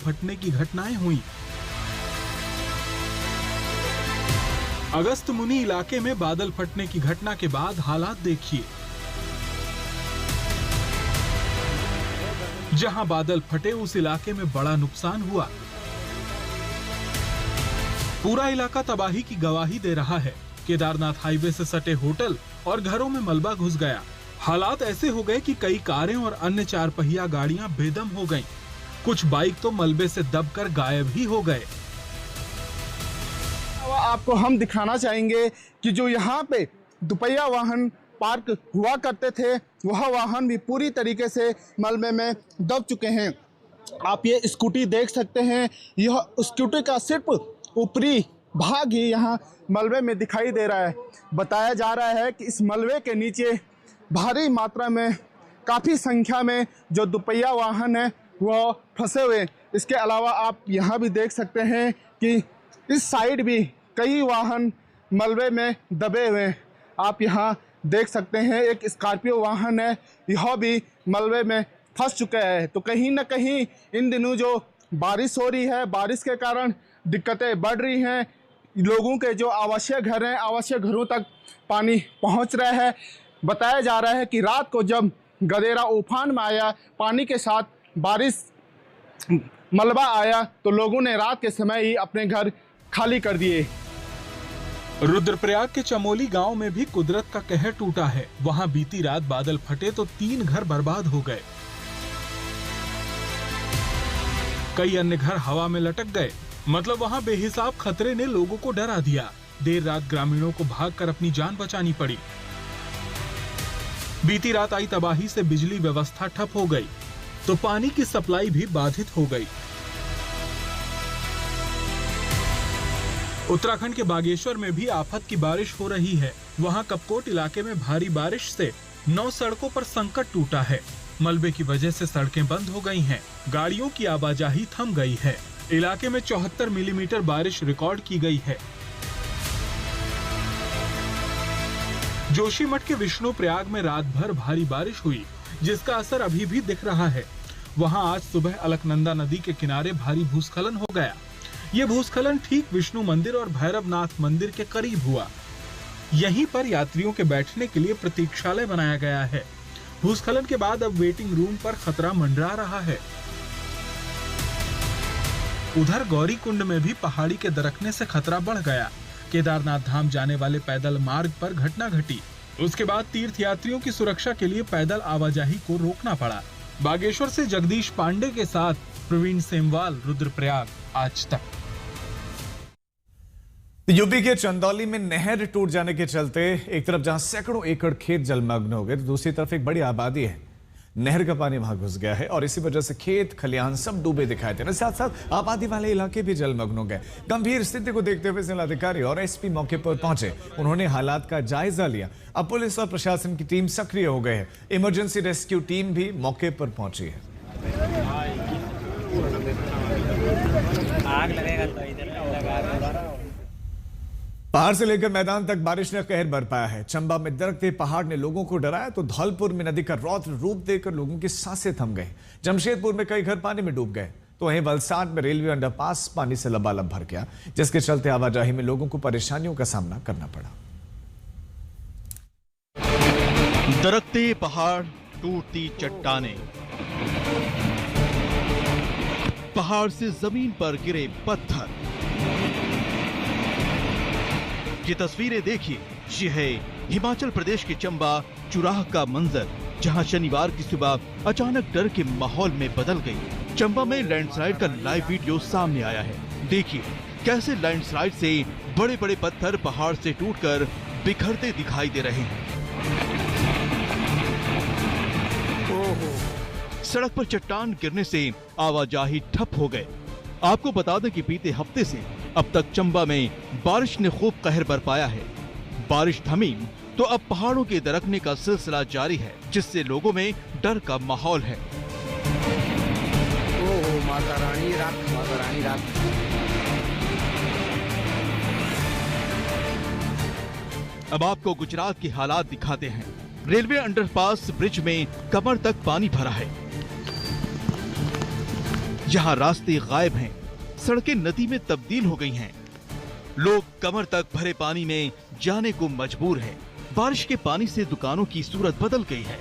फटने की घटनाएं हुई। अगस्त मुनि इलाके में बादल फटने की घटना के बाद हालात देखिए। जहां बादल फटे उस इलाके में बड़ा नुकसान हुआ। पूरा इलाका तबाही की गवाही दे रहा है। केदारनाथ हाईवे से सटे होटल और घरों में मलबा घुस गया। हालात ऐसे हो गए कि कई कारें और अन्य 4 पहिया गाड़ियां बेदम हो गईं। कुछ बाइक तो मलबे से दबकर गायब ही हो गए। आपको हम दिखाना चाहेंगे कि जो यहाँ पे दुपहिया वाहन पार्क हुआ करते थे, वह वाहन भी पूरी तरीके से मलबे में दब चुके हैं। आप ये स्कूटी देख सकते हैं, यह स्कूटी का सिर्फ ऊपरी भाग ही यहाँ मलबे में दिखाई दे रहा है। बताया जा रहा है कि इस मलबे के नीचे भारी मात्रा में काफ़ी संख्या में जो दुपहिया वाहन है वह फंसे हुए। इसके अलावा आप यहाँ भी देख सकते हैं कि इस साइड भी कई वाहन मलबे में दबे हुए हैं। आप यहाँ देख सकते हैं एक स्कॉर्पियो वाहन है, यह भी मलबे में फंस चुका है। तो कहीं ना कहीं इन दिनों जो बारिश हो रही है, बारिश के कारण दिक्कतें बढ़ रही हैं। लोगों के जो आवासीय घर हैं, आवासीय घरों तक पानी पहुंच रहा है। बताया जा रहा है कि रात को जब गदेरा उफान में आया, पानी के साथ बारिश मलबा आया, तो लोगों ने रात के समय ही अपने घर खाली कर दिए। रुद्रप्रयाग के चमोली गांव में भी कुदरत का कहर टूटा है। वहां बीती रात बादल फटे तो 3 घर बर्बाद हो गए। कई अन्य घर हवा में लटक गए। मतलब वहां बेहिसाब खतरे ने लोगों को डरा दिया। देर रात ग्रामीणों को भागकर अपनी जान बचानी पड़ी। बीती रात आई तबाही से बिजली व्यवस्था ठप हो गई, तो पानी की सप्लाई भी बाधित हो गई। उत्तराखंड के बागेश्वर में भी आफत की बारिश हो रही है। वहां कपकोट इलाके में भारी बारिश से 9 सड़कों पर संकट टूटा है। मलबे की वजह से सड़कें बंद हो गई हैं। गाड़ियों की आवाजाही थम गई है। इलाके में 74 मिलीमीटर बारिश रिकॉर्ड की गई है। जोशीमठ के विष्णुप्रयाग में रात भर भारी बारिश हुई, जिसका असर अभी भी दिख रहा है। वहां आज सुबह अलकनंदा नदी के किनारे भारी भूस्खलन हो गया। ये भूस्खलन ठीक विष्णु मंदिर और भैरवनाथ मंदिर के करीब हुआ। यहीं पर यात्रियों के बैठने के लिए प्रतीक्षालय बनाया गया है। भूस्खलन के बाद अब वेटिंग रूम पर खतरा मंडरा रहा है। उधर गौरीकुंड में भी पहाड़ी के दरकने से खतरा बढ़ गया। केदारनाथ धाम जाने वाले पैदल मार्ग पर घटना घटी। उसके बाद तीर्थ यात्रियों की सुरक्षा के लिए पैदल आवाजाही को रोकना पड़ा। बागेश्वर से जगदीश पांडे के साथ प्रवीण सेमवाल, रुद्रप्रयाग, आज तक। यूपी के चंदौली में नहर टूट जाने के चलते एक तरफ जहां सैकड़ों एकड़ खेत जलमग्न हो गए, तो दूसरी तरफ एक बड़ी आबादी है। नहर का पानी वहां घुस गया है और इसी वजह से खेत खलिहान सब डूबे दिखाई दे रहे। साथ साथ आबादी वाले इलाके भी जलमग्न हो गए। गंभीर स्थिति को देखते हुए जिलाधिकारी और एसपी मौके पर पहुंचे। उन्होंने हालात का जायजा लिया। अब पुलिस और प्रशासन की टीम सक्रिय हो गए है। इमरजेंसी रेस्क्यू टीम भी मौके पर पहुंची है। आग लगेगा तो इधर लगा। पहाड़ से लेकर मैदान तक बारिश ने कहर बरपाया है। चंबा में दरकते पहाड़ ने लोगों को डराया, तो धौलपुर में नदी का रौद्र रूप देखकर लोगों की सांसें थम गई। जमशेदपुर में कई घर पानी में डूब गए, तो वहीं वलसाड में रेलवे अंडरपास पानी से लबालब भर गया, जिसके चलते आवाजाही में लोगों को परेशानियों का सामना करना पड़ा। दरकते पहाड़, टूटती चट्टानें, पहाड़ से जमीन पर गिरे पत्थर। ये तस्वीरें देखिए, ये है हिमाचल प्रदेश के चंबा चुराह का मंजर, जहां शनिवार की सुबह अचानक डर के माहौल में बदल गई। चंबा में लैंडस्लाइड का लाइव वीडियो सामने आया है। देखिए कैसे लैंडस्लाइड से बड़े बड़े पत्थर पहाड़ से टूटकर बिखरते दिखाई दे रहे हैं। सड़क पर चट्टान गिरने से आवाजाही ठप हो गए। आपको बता दें कि बीते हफ्ते से अब तक चंबा में बारिश ने खूब कहर बरपाया है। बारिश थमी तो अब पहाड़ों के दरकने का सिलसिला जारी है, जिससे लोगों में डर का माहौल है। माता रानी रात। अब आपको गुजरात के हालात दिखाते हैं। रेलवे अंडरपास ब्रिज में कमर तक पानी भरा है। यहाँ रास्ते गायब हैं, सड़कें नदी में तब्दील हो गई हैं। लोग कमर तक भरे पानी में जाने को मजबूर हैं। बारिश के पानी से दुकानों की सूरत बदल गई है।